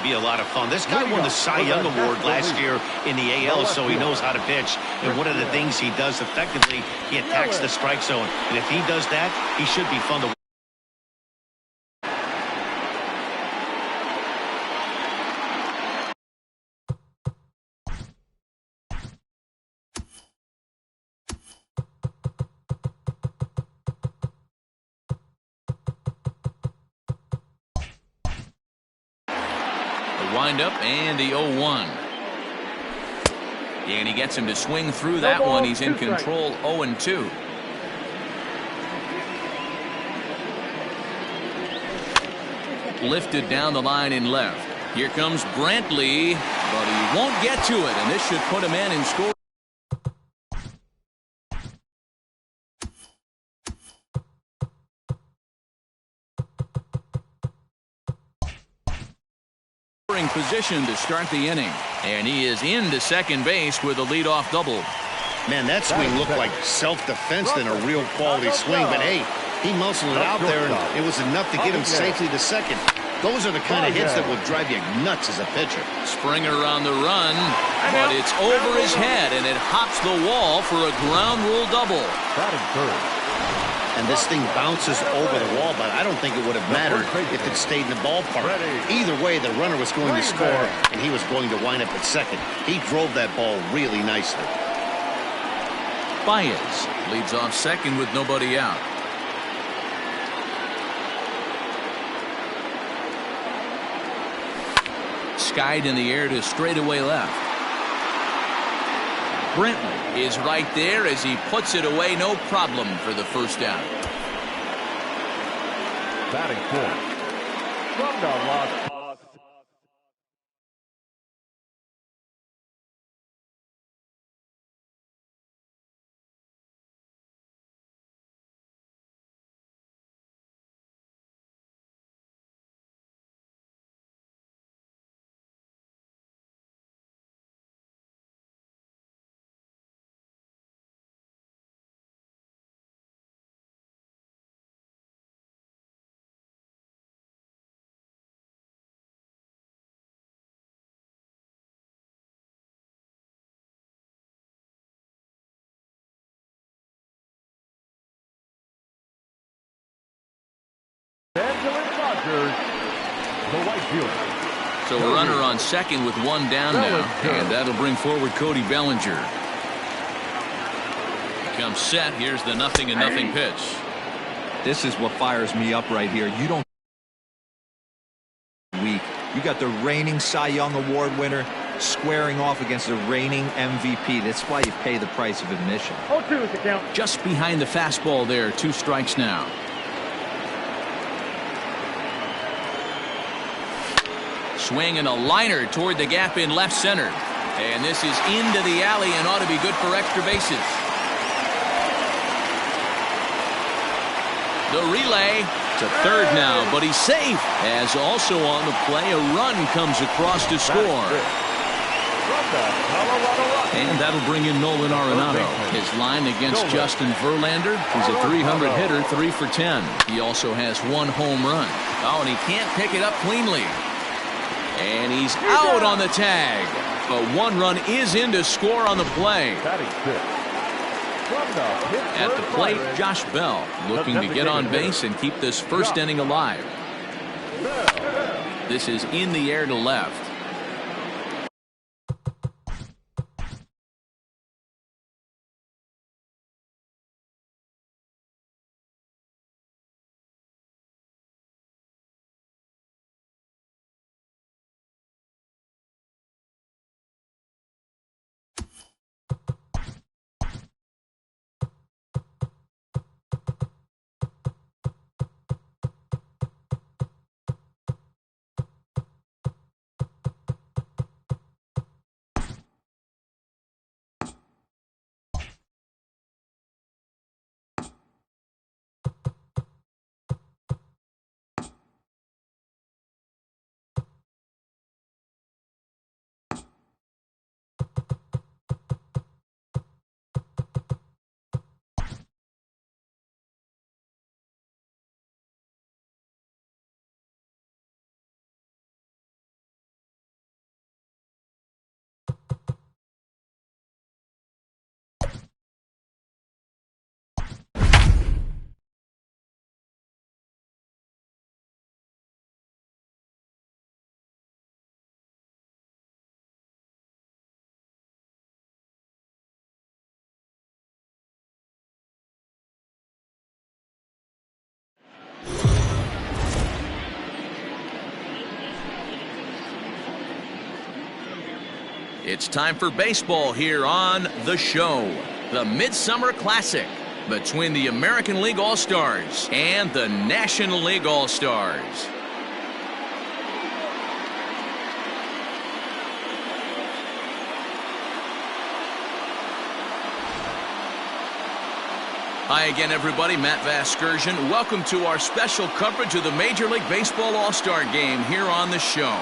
be a lot of fun. This guy won the Cy Young Award last year in the AL, so he knows how to pitch. And one of the things he does effectively, he attacks the strike zone. And if he does that, he should be fun to watch. Wind up and the 0-1. And he gets him to swing through that one. He's in control, 0-2. Lifted down the line in left. Here comes Brantley, but he won't get to it, and this should put a man in score. Position to start the inning, and he is into second base with a leadoff double. Man, that swing looked like self-defense than a real quality swing, but hey, he muscled it out there, and it was enough to get him safely to second. Those are the kind of hits that will drive you nuts as a pitcher. Springer on the run, but it's over his head, and it hops the wall for a ground rule double. And this thing bounces over the wall, but I don't think it would have mattered if it stayed in the ballpark. Either way, the runner was going to score, and he was going to wind up at second. He drove that ball really nicely. Baez leads off second with nobody out. Skied in the air to straightaway left. Brenton is right there as he puts it away, no problem for the first down. Batting fourth. From the left. So a runner on second with one down now, and that'll bring forward Cody Bellinger. Comes set. Here's the 0-0 pitch. This is what fires me up right here. You don't weak. You got the reigning Cy Young Award winner squaring off against the reigning MVP. That's why you pay the price of admission. 0-2 is the count. Just behind the fastball there. 2 strikes now. Swing and a liner toward the gap in left center. And this is into the alley and ought to be good for extra bases. The relay to third now, but he's safe. As also on the play, a run comes across to score. And that'll bring in Nolan Arenado. His line against Justin Verlander. He's a 300 hitter, 3 for 10. He also has 1 home run. Oh, and he can't pick it up cleanly. And he's out on the tag. But 1 run is in to score on the play. At the plate, Josh Bell looking to get on base and keep this first inning alive. This is in the air to left. It's time for baseball here on The Show. The Midsummer Classic between the American League All-Stars and the National League All-Stars. Hi again, everybody. Matt Vasgersian. Welcome to our special coverage of the Major League Baseball All-Star Game here on The Show.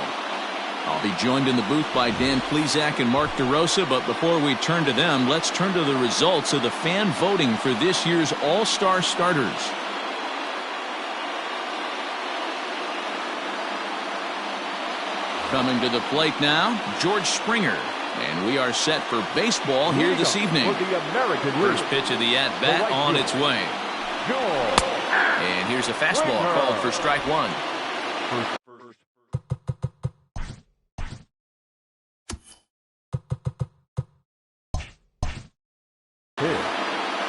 I'll be joined in the booth by Dan Plesac and Mark DeRosa, but before we turn to them, let's turn to the results of the fan voting for this year's All-Star starters. Coming to the plate now, George Springer. And we are set for baseball here this evening. First pitch of the at-bat on its way. And here's a fastball called for strike one. Pitch,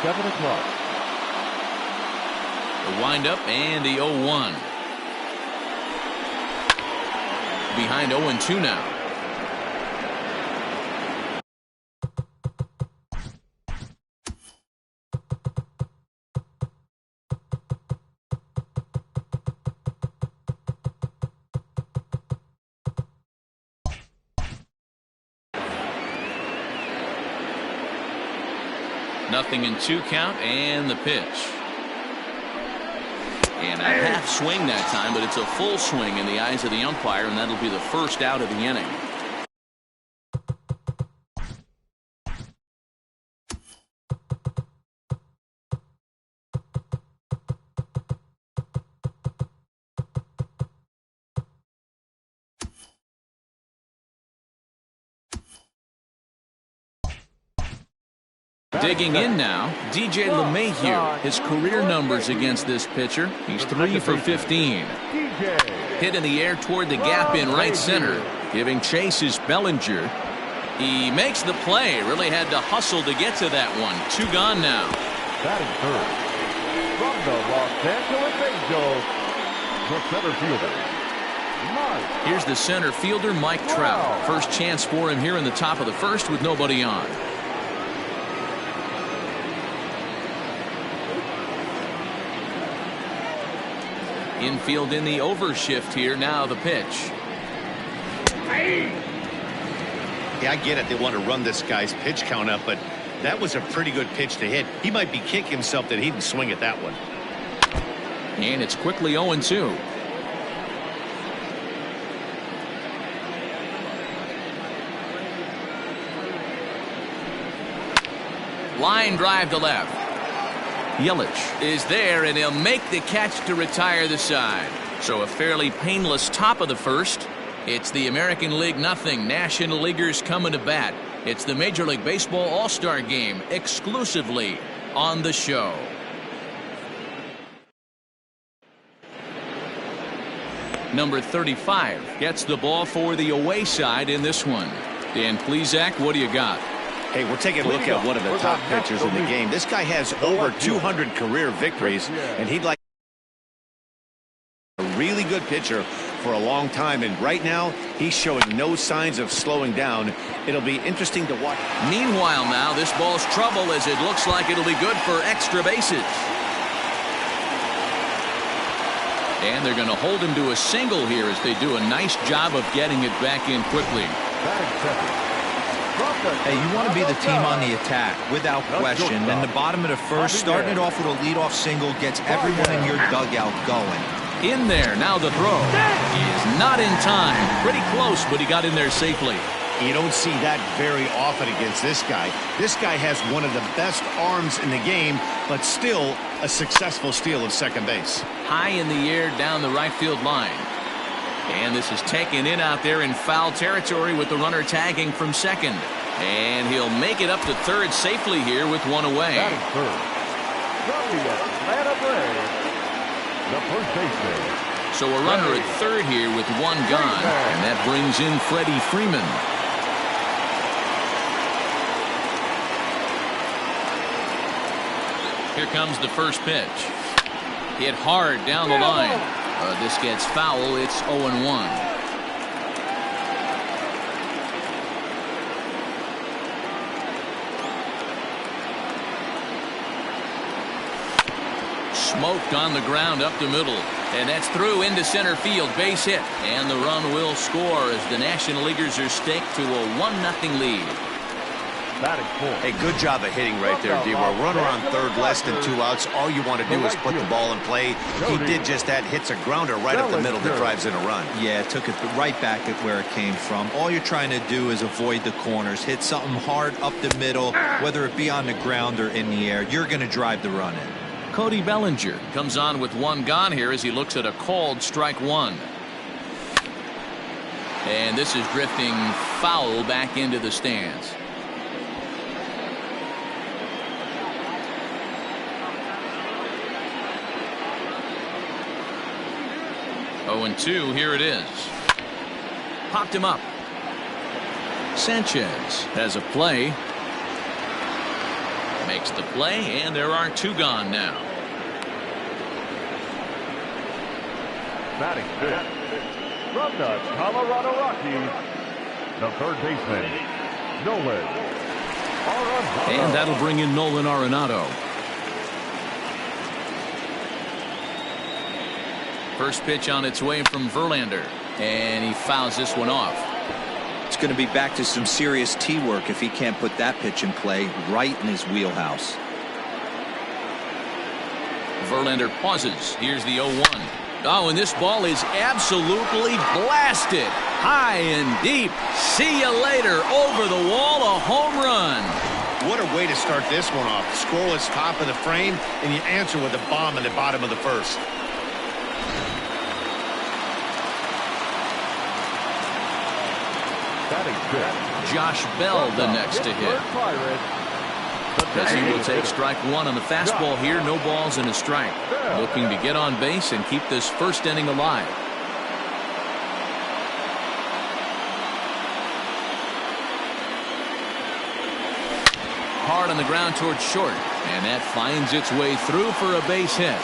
7 o'clock. The windup and the 0-1. Behind 0-2 now. Nothing in 2 count and the pitch. And a half swing that time, but it's a full swing in the eyes of the umpire, and that'll be the first out of the inning. Digging in now, DJ LeMahieu. His career numbers against this pitcher. He's 3 for 15. Hit in the air toward the gap in right center. Giving chase is Bellinger. He makes the play. Really had to hustle to get to that one. 2 gone now. Batting third. From the Los Angeles Angels, the center fielder, Mike. Here's the center fielder, Mike Trout. First chance for him here in the top of the first with nobody on. Infield in the overshift here. Now the pitch. Yeah, I get it. They want to run this guy's pitch count up, but that was a pretty good pitch to hit. He might be kicking himself that he didn't swing at that one. And it's quickly 0-2. Line drive to left. Yelich is there, and he'll make the catch to retire the side. So a fairly painless top of the first. It's the American League nothing. National Leaguers coming to bat. It's the Major League Baseball All-Star Game exclusively on The Show. Number 35 gets the ball for the away side in this one. Dan Plesac, what do you got? Hey, we're taking a look at one of the top pitchers in the game. This guy has over 200 career victories, and he'd like a really good pitcher for a long time. And right now, he's showing no signs of slowing down. It'll be interesting to watch. Meanwhile now, this ball's trouble as it looks like it'll be good for extra bases. And they're going to hold him to a single here as they do a nice job of getting it back in quickly. Hey, you want to be the team on the attack, without question. And the bottom of the first, starting it off with a leadoff single gets everyone in your dugout going. In there, now the throw. He is not in time. Pretty close, but he got in there safely. You don't see that very often against this guy. This guy has one of the best arms in the game, but still a successful steal of second base. High in the air down the right field line. And this is taken in out there in foul territory with the runner tagging from second. And he'll make it up to third safely here with one away. Batting third. From the Atlanta Braves, the first baseman. So a runner at third here with one gone. And that brings in Freddie Freeman. Here comes the first pitch. Hit hard down the line. This gets foul. It's 0-1. Smoked on the ground up the middle. And that's through into center field. Base hit. And the run will score as the National Leaguers are staked to a 1-0 lead. Hey, good job of hitting right there, D-Roy. Runner on third, less than 2 outs. All you want to do is put the ball in play. He did just that. Hits a grounder right up the middle that drives in a run. Yeah, took it right back at where it came from. All you're trying to do is avoid the corners. Hit something hard up the middle, whether it be on the ground or in the air. You're going to drive the run in. Cody Bellinger comes on with 1 gone here as he looks at a called strike 1. And this is drifting foul back into the stands. 0-2, here it is. Popped him up. Sanchez has a play. Makes the play, and there are 2 gone now. Batting fifth from the Colorado Rockies, the third baseman, Nolan Arenado. And that'll bring in Nolan Arenado. First pitch on its way from Verlander, and he fouls this one off. It's going to be back to some serious tee work if he can't put that pitch in play right in his wheelhouse. Verlander pauses. Here's the 0-1. Oh, and this ball is absolutely blasted. High and deep. See you later. Over the wall, a home run. What a way to start this one off. Scoreless top of the frame, and you answer with a bomb in the bottom of the first. Josh Bell the next to hit. As he will take strike 1 on the fastball here. No balls and a strike. Looking to get on base and keep this first inning alive. Hard on the ground towards short. And that finds its way through for a base hit.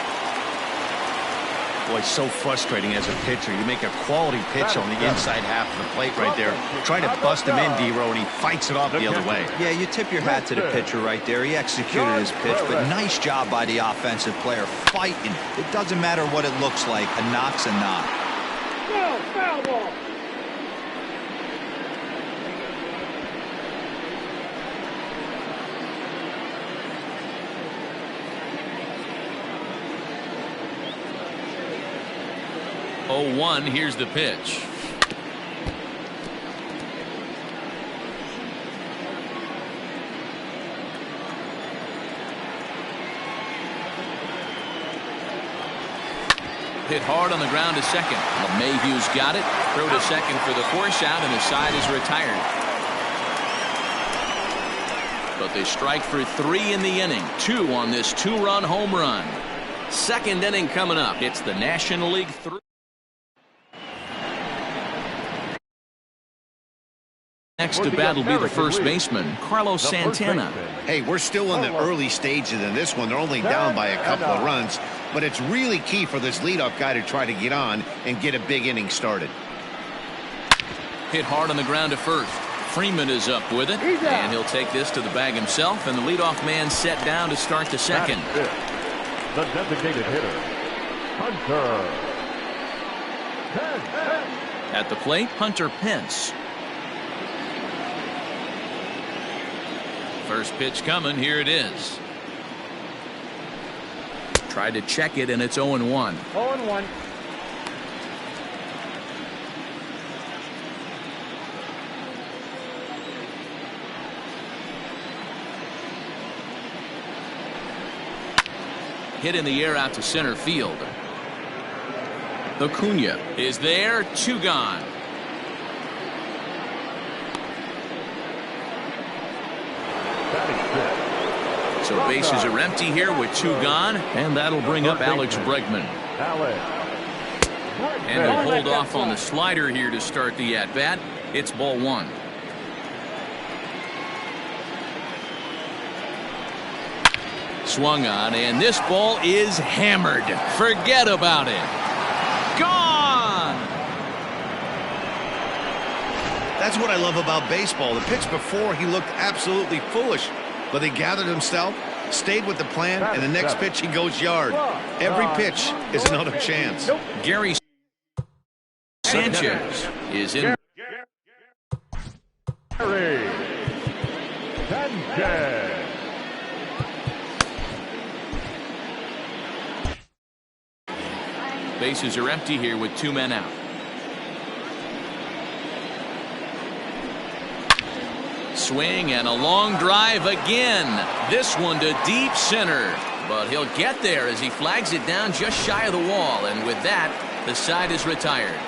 Boy, it's so frustrating as a pitcher. You make a quality pitch on the inside half of the plate right there. Try to bust him in, D-Row, and he fights it off the other way. Yeah, you tip your hat to the pitcher right there. He executed his pitch, but nice job by the offensive player fighting. It doesn't matter what it looks like. A knock's a knock. No, foul ball. Oh-1, here's the pitch. Hit hard on the ground to second. LeMahieu's got it. Throw to second for the force out, and the side is retired. But they strike for 3 in the inning. 2 on this 2-run home run. Second inning coming up. It's the National League 3. Next to bat will be the first baseman, Carlos Santana. Hey, we're still in the early stages in this one. They're only down by a couple of runs, but it's really key for this leadoff guy to try to get on and get a big inning started. Hit hard on the ground to first. Freeman is up with it, and he'll take this to the bag himself, and the leadoff man set down to start the second. The designated hitter, Hunter Pence. At the plate, Hunter Pence. First pitch coming. Here it is. Tried to check it, and it's 0-1. 0-1. Hit in the air out to center field. Acuna is there. 2 gone. So bases are empty here with 2 gone, and that'll bring up Alex Bregman. And he'll hold off on the slider here to start the at-bat. It's ball 1. Swung on, and this ball is hammered. Forget about it. Gone! That's what I love about baseball. The pitch before, he looked absolutely foolish, but he gathered himself, Stayed with the plan, and the next pitch he goes yard. Every pitch is another chance. Gary Sanchez is in. Gary Sanchez. Bases are empty here with 2 men out. Swing and a long drive again. This one to deep center. But he'll get there as he flags it down just shy of the wall. And with that, the side is retired.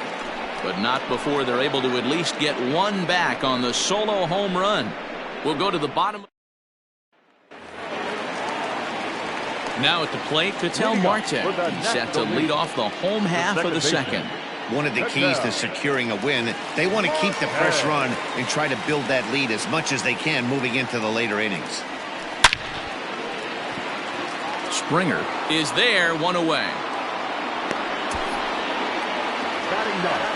But not before they're able to at least get one back on the solo home run. We'll go to the bottom. Now at the plate, Methlab-Machete. He's set to lead off the home half of the second. One of the keys to securing a win, they want to keep the fresh run and try to build that lead as much as they can moving into the later innings. Springer is there, 1 away. Batting ninth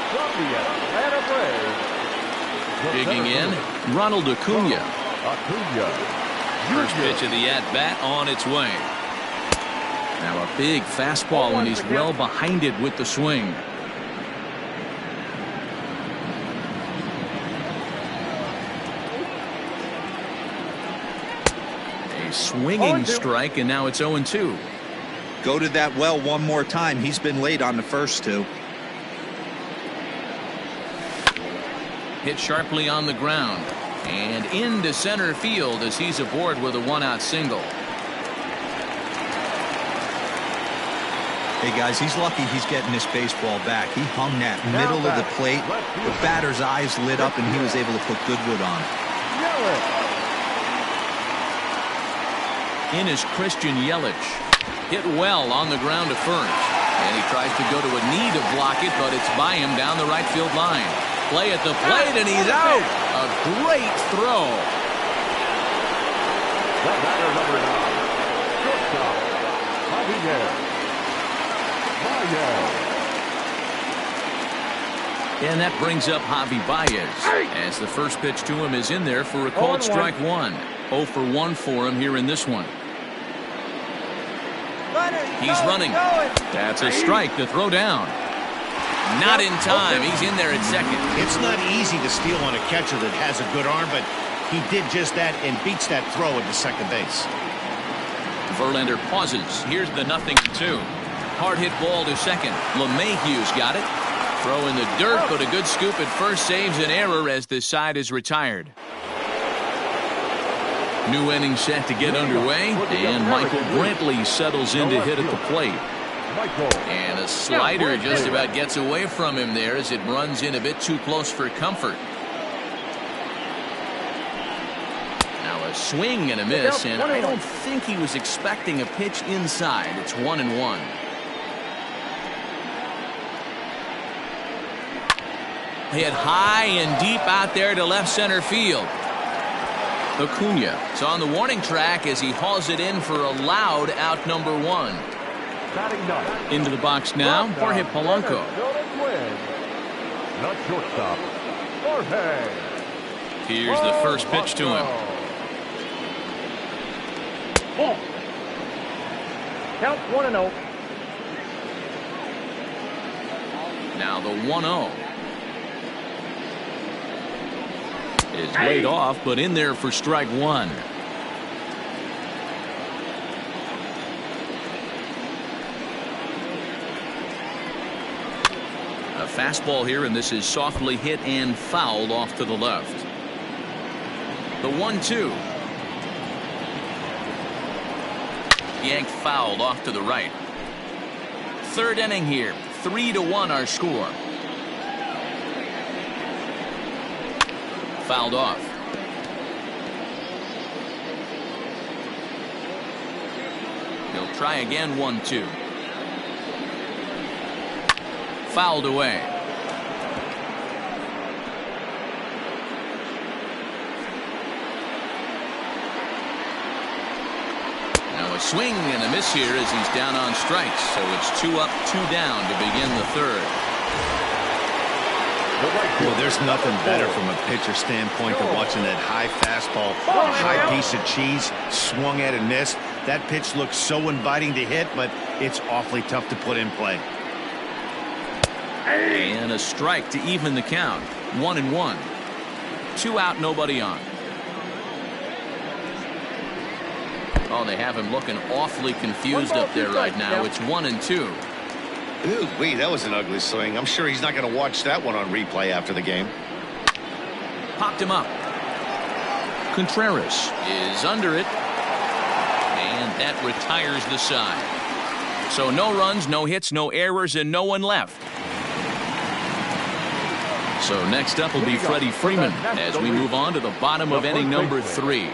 from the Atlanta Braves. Digging in, Ronald Acuna. First pitch of the at-bat on its way. Now a big fastball, and he's well behind it with the swing. A swinging strike, and now it's 0-2. Go to that well one more time. He's been late on the first 2. Hit sharply on the ground and into center field as he's aboard with a 1-out single. Hey guys, he's lucky he's getting this baseball back. He hung that middle of the plate. The batter's eyes lit up and he was able to put Goodwood on. In is Christian Yelich. Hit well on the ground to first. And he tries to go to a knee to block it, but it's by him down the right field line. Play at the plate, and he's out. A great throw. The batter number 9, shortstop, Javier. And that brings up Javi Baez as the first pitch to him is in there for a called strike 1. 0 for 1 for him here in this one. He's running. That's a strike to throw down. Not in time. He's in there at second. It's not easy to steal on a catcher that has a good arm, but he did just that and beats that throw into second base. Verlander pauses. Here's the 0-2. Hard hit ball to second. LeMahieu's got it. Throw in the dirt, but a good scoop at first saves an error as the side is retired. New inning set to get underway, and Michael Brantley settles in to hit at the plate. And a slider just about gets away from him there as it runs in a bit too close for comfort. Now a swing and a miss, and I don't think he was expecting a pitch inside. It's 1-1. Hit high and deep out there to left center field. Acuna is on the warning track as he hauls it in for a loud out number 1. Into the box now, Jorge Polanco. Not shortstop, Jorge. Here's the first pitch to him. Count 1-0. Now the 1-0. Is laid off, but in there for strike 1. A fastball here, and this is softly hit and fouled off to the left. The 1-2. Yanked fouled off to the right. Third inning here. 3-1 our score. Fouled off. He'll try again. 1-2. Fouled away. Now a swing and a miss here as he's down on strikes. So it's 2 up, 2 down to begin the third. Well, there's nothing better from a pitcher standpoint than watching that high fastball, a high piece of cheese, swung at and missed. That pitch looks so inviting to hit, but it's awfully tough to put in play. And a strike to even the count. 1-1. 2 out, nobody on. Oh, they have him looking awfully confused up there right now. It's 1-2. Ooh, wait, that was an ugly swing. I'm sure he's not going to watch that one on replay after the game. Popped him up. Contreras is under it. And that retires the side. So no runs, no hits, no errors, and no one left. So next up will be Freddie Freeman as we move on to the bottom of inning number 3.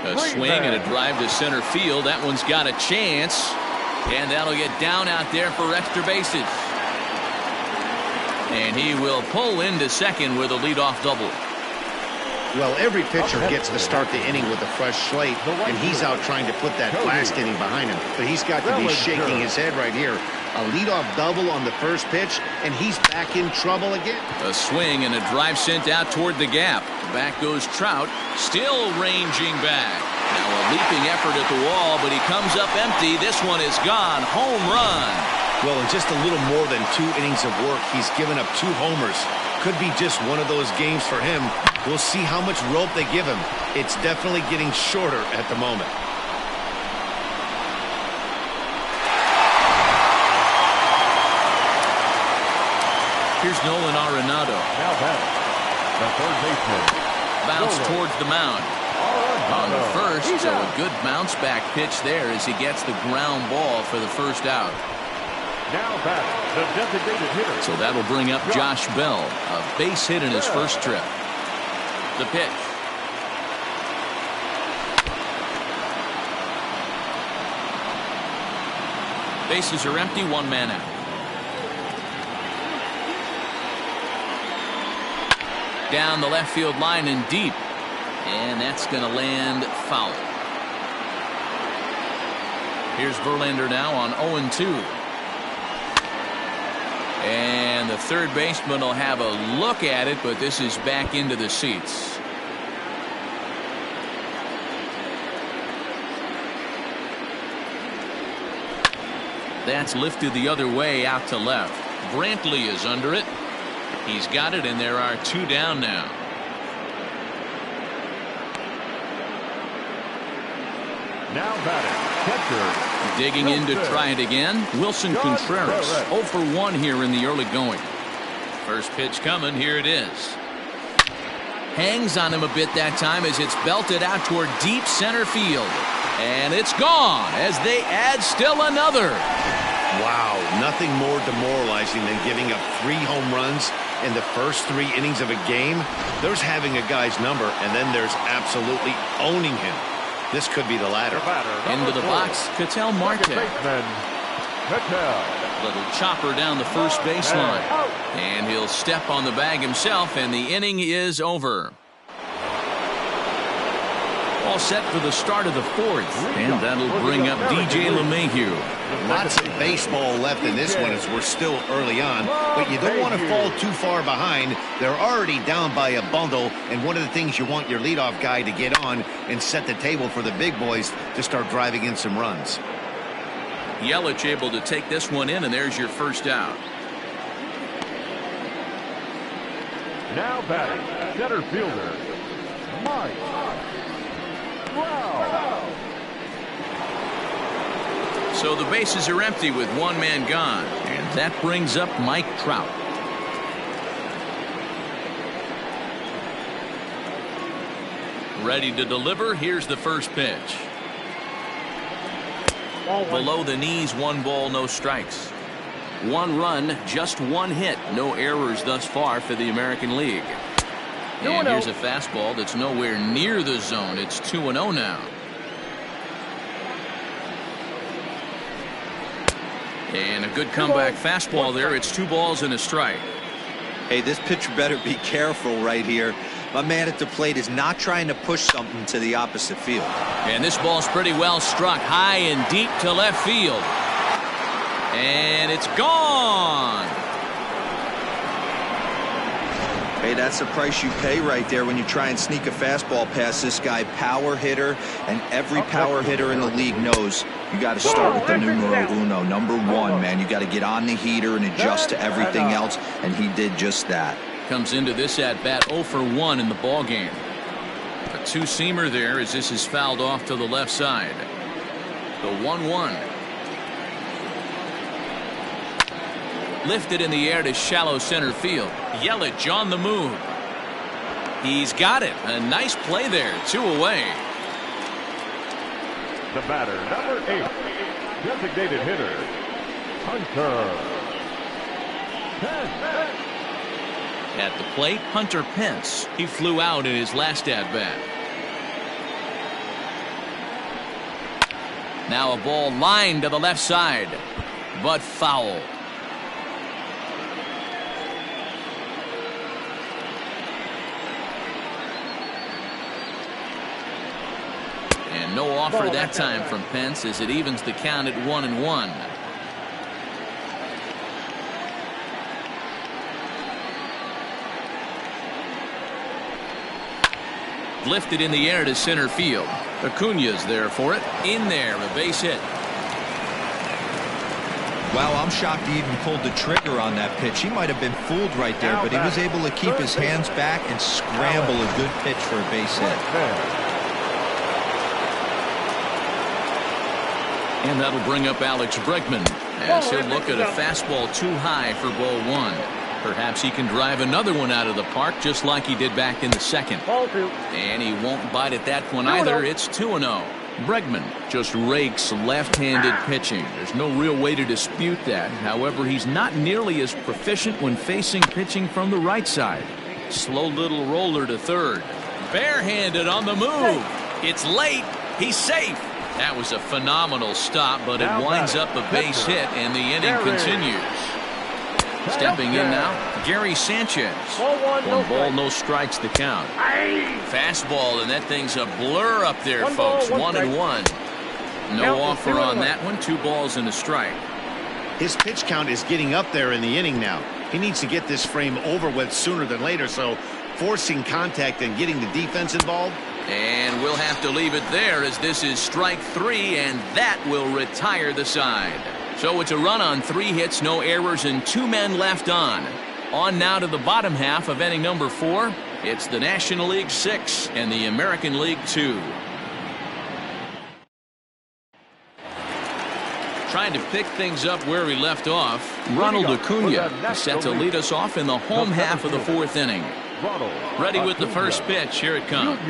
A swing and a drive to center field. That one's got a chance. And that'll get down out there for extra bases. And he will pull into second with a leadoff double. Well, every pitcher gets to start the inning with a fresh slate, and he's out trying to put that last inning behind him. But he's got to be shaking his head right here. A leadoff double on the first pitch, and he's back in trouble again. A swing and a drive sent out toward the gap. Back goes Trout, still ranging back. Now a leaping effort at the wall, but he comes up empty. This one is gone. Home run. Well, in just a little more than 2 innings of work, he's given up 2 homers. Could be just one of those games for him. We'll see how much rope they give him. It's definitely getting shorter at the moment. Here's Nolan Arenado. Now batting, the third baseman. Bounce towards the mound. On the first, so a good bounce back pitch there as he gets the ground ball for the first out. Now batting, the designated hitter. So that'll bring up Josh Bell, a base hit in his first trip. The pitch. Bases are empty, 1 man out. Down the left field line and deep. And that's going to land foul. Here's Verlander now on 0-2. And the third baseman will have a look at it, but this is back into the seats. That's lifted the other way out to left. Brantley is under it. He's got it, and there are 2 down now. Now batting, catcher. Digging in to try it again, Wilson Contreras. 0 for 1 here in the early going. First pitch coming, here it is. Hangs on him a bit that time as it's belted out toward deep center field. And it's gone as they add still another. Wow, nothing more demoralizing than giving up 3 home runs in the first 3 innings of a game. There's having a guy's number, and then there's absolutely owning him. This could be the latter. Into the box, Ketel Marte. Little chopper down the first baseline. And he'll step on the bag himself, and the inning is over. All set for the start of the 4th. And that'll bring up DJ LeMahieu. Lots of baseball left in this one as we're still early on, but you don't want to fall too far behind. They're already down by a bundle, and one of the things you want your leadoff guy to get on and set the table for the big boys to start driving in some runs. Yelich able to take this one in, and there's your first out. Now batting, center fielder, Mike. Wow. So the bases are empty with 1 man gone, and that brings up Mike Trout. Ready to deliver. Here's the first pitch. Below the knees, 1 ball, no strikes. 1 run, just 1 hit. No errors thus far for the American League. And here's a fastball that's nowhere near the zone. It's 2-0 now. And a good comeback fastball there. It's 2 balls and a strike. Hey, this pitcher better be careful right here. My man at the plate is not trying to push something to the opposite field. And this ball's pretty well struck high and deep to left field. And it's gone. Hey, that's the price you pay right there when you try and sneak a fastball past this guy. Power hitter, and every power hitter in the league knows you got to start with the numero uno, number one, man. You got to get on the heater and adjust to everything else, and he did just that. Comes into this at-bat 0 for 1 in the ball game. A two-seamer there as this is fouled off to the left side. The 1-1. Lifted in the air to shallow center field. Yelich on the move. He's got it. A nice play there. 2 away. The batter, number 8, designated hitter, Hunter Pence. At the plate, Hunter Pence. He flew out in his last at-bat. Now a ball lined to the left side, but foul. And no offer that time from Pence as it evens the count at 1-1. Lifted in the air to center field. Acuña's there for it. In there, a base hit. Wow, I'm shocked he even pulled the trigger on that pitch. He might have been fooled right there, but he was able to keep his hands back and scramble a good pitch for a base hit. And that'll bring up Alex Bregman as he'll look at a fastball too high for ball 1. Perhaps he can drive another one out of the park just like he did back in the second. And he won't bite at that one either. It's 2-0. Bregman just rakes left-handed pitching. There's no real way to dispute that. However, he's not nearly as proficient when facing pitching from the right side. Slow little roller to third. Barehanded on the move. It's late. He's safe. That was a phenomenal stop, but it winds up a base hit, and the inning continues. Stepping in now, Gary Sanchez. 1 ball, no strikes to count. Fastball, and that thing's a blur up there, folks. 1-1. No offer on that one. 2 balls and a strike. His pitch count is getting up there in the inning now. He needs to get this frame over with sooner than later, so forcing contact and getting the defense involved. And we'll have to leave it there as this is strike 3, and that will retire the side. So it's a run on 3 hits, no errors, and 2 men left on. On now to the bottom half of inning number 4. It's the National League 6 and the American League 2. Trying to pick things up where we left off, Ronald Acuña is set to lead us off in the home half of the 4th inning. Ready with the first pitch. Here it comes.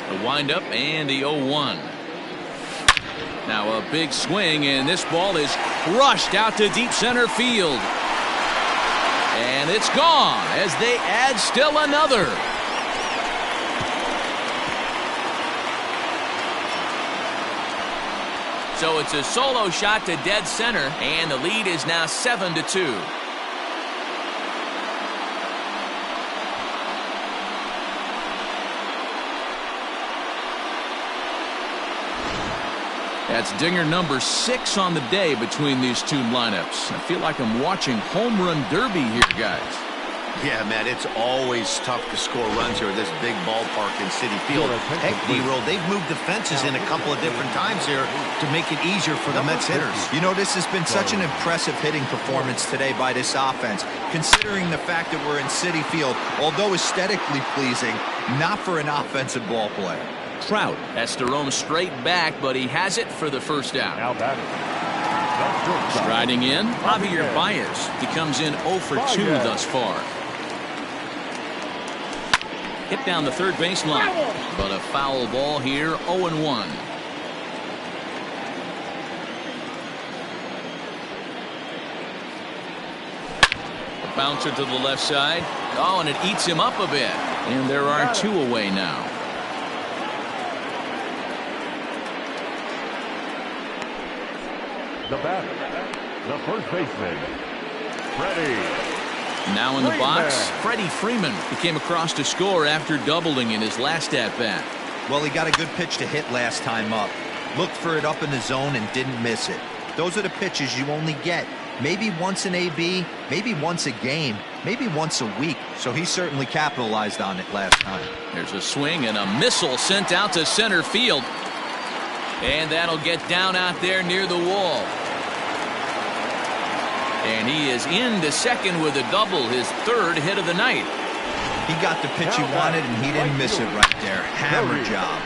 The windup and the 0-1. Now a big swing, and this ball is crushed out to deep center field. And it's gone as they add still another. So it's a solo shot to dead center, and the lead is now 7-2. That's dinger number 6 on the day between these two lineups. I feel like I'm watching home run derby here, guys. Yeah, man, it's always tough to score runs here at this big ballpark in Citi Field. Heck, D-Roll, they've moved the fences in a couple of different times here to make it easier for the Mets hitters. You know, this has been such an impressive hitting performance today by this offense, considering the fact that we're in Citi Field, although aesthetically pleasing, not for an offensive ball player. Trout has to roam straight back, but he has it for the first out. Striding in, Javier Baez. He comes in 0 for 2 thus far. Hit down the third baseline, but a foul ball here, 0-1. A bouncer to the left side. Oh, and it eats him up a bit. And there are 2 away now. The batter, the first baseman, Freddie. Now in the box, Freddie Freeman. He came across to score after doubling in his last at-bat. Well, he got a good pitch to hit last time up. Looked for it up in the zone and didn't miss it. Those are the pitches you only get maybe once in AB, maybe once a game, maybe once a week. So he certainly capitalized on it last time. There's a swing and a missile sent out to center field. And that'll get down out there near the wall. And he is into second with a double, his third hit of the night. He got the pitch he wanted, and he didn't miss it right there. Hammer job.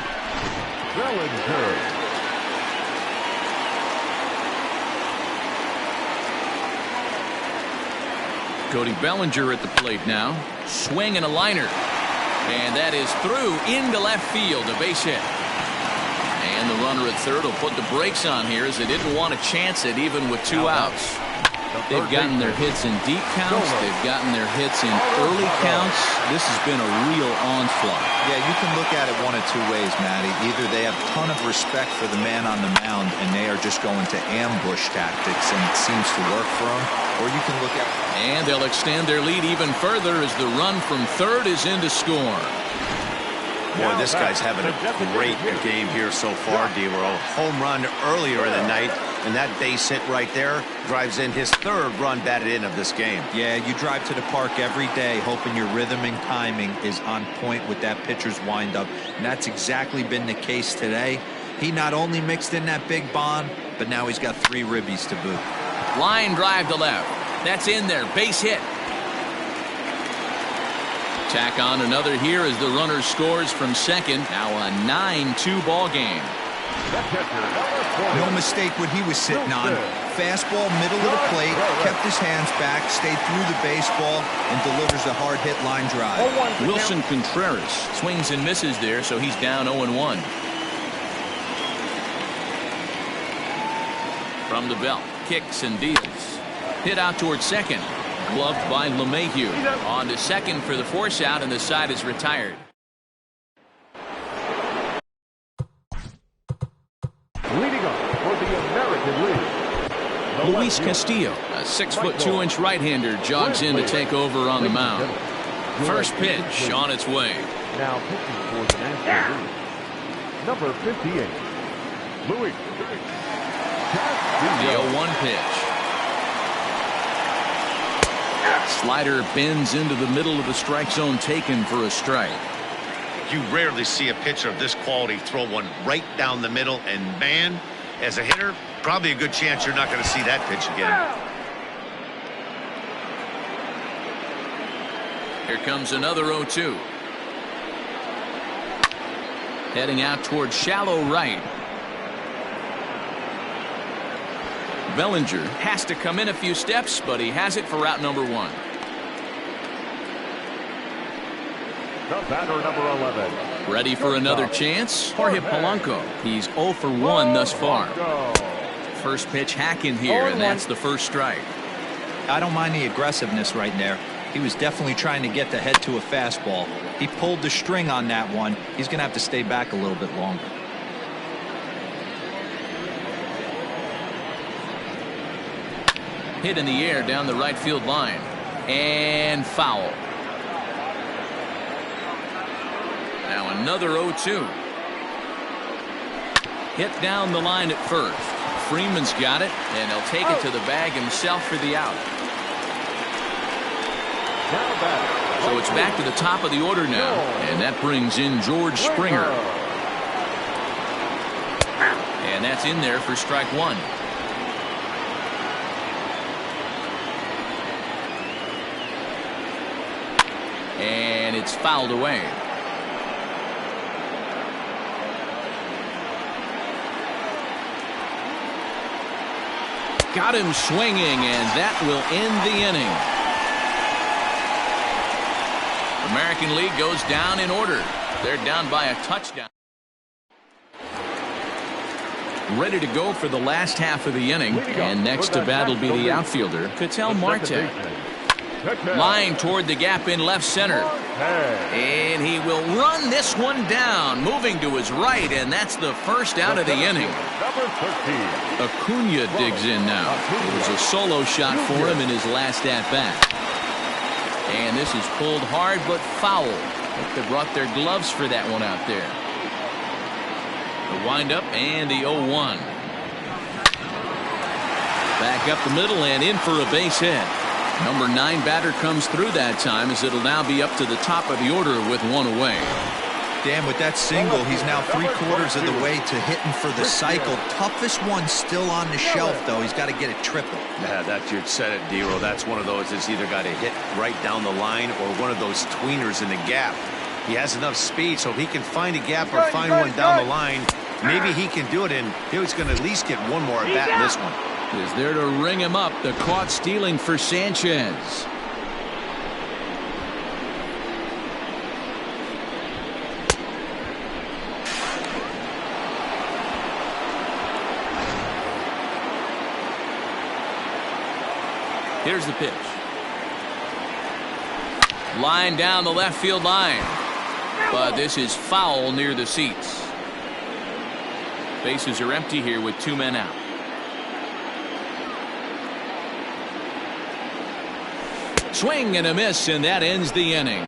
Cody Bellinger at the plate now. Swing and a liner. And that is through into left field, a base hit. And the runner at third will put the brakes on here as they didn't want to chance it even with 2 outs. They've gotten their hits in deep counts. They've gotten their hits in early counts. This has been a real onslaught. Yeah, you can look at it one of 2 ways, Matty. Either they have a ton of respect for the man on the mound and they are just going to ambush tactics and it seems to work for them, or you can look at... And they'll extend their lead even further as the run from third is in to score. Boy, this guy's having a great game here so far, D-Roll. A home run earlier in the night, and that base hit right there drives in his 3rd run batted in of this game. Yeah, you drive to the park every day hoping your rhythm and timing is on point with that pitcher's windup, and that's exactly been the case today. He not only mixed in that big bomb, but now he's got 3 ribbies to boot. Line drive to left. That's in there. Base hit. Tack on another here as the runner scores from second. Now a 9-2 ball game. No mistake what he was sitting on. Fastball, middle of the plate, kept his hands back, stayed through the baseball, and delivers a hard hit line drive. Wilson Contreras swings and misses there, so he's down 0-1. From the belt, kicks and deals. Hit out towards second. Gloved by LeMahieu. On to second for the force out, and the side is retired. Leading up for the American League, Luis Castillo, a 6'2" right-hander, jogs in to take over on the mound. First pitch on its way. Now pitching for the National League, number 58, Luis Castillo. The 0-1 pitch. Slider bends into the middle of the strike zone, taken for a strike. You rarely see a pitcher of this quality throw one right down the middle, and man, as a hitter, probably a good chance you're not going to see that pitch again. Here comes another 0-2. Heading out towards shallow right. Bellinger has to come in a few steps, but he has it for route number 1. The batter, number 11. Ready for another chance? Jorge Polanco. He's 0 for 1 thus far. First pitch hacking here, and that's the first strike. I don't mind the aggressiveness right there. He was definitely trying to get the head to a fastball. He pulled the string on that one. He's going to have to stay back a little bit longer. Hit in the air down the right field line. And foul. Now another 0-2. Hit down the line at first. Freeman's got it, and he'll take it to the bag himself for the out. So it's back to the top of the order now, and that brings in George Springer. And that's in there for strike 1. And it's fouled away. Got him swinging, and that will end the inning. American League goes down in order. They're down by a touchdown. Ready to go for the last half of the inning, and next to bat will be the outfielder, Ketel Marte. Line toward the gap in left center. And he will run this one down, moving to his right, and that's the first out of the inning. Acuna digs in now. It was a solo shot for him in his last at-bat. And this is pulled hard but foul. They brought their gloves for that one out there. The windup and the 0-1. Back up the middle and in for a base hit. Number 9 batter comes through that time, as it'll now be up to the top of the order with one away. Dan, with that single, he's now 3/4 of the way to hitting for the cycle. Toughest one still on the shelf, though. He's got to get it triple. Yeah, that you said it, D-Roll. That's one of those that's either got to hit right down the line or one of those tweeners in the gap. He has enough speed, so if he can find a gap or find one down the line, maybe he can do it, and he's going to at least get one more at bat in this one. Is there to ring him up. The caught stealing for Sanchez. Here's the pitch. Line down the left field line. But this is foul near the seats. Bases are empty here with 2 men out. Swing and a miss, and that ends the inning.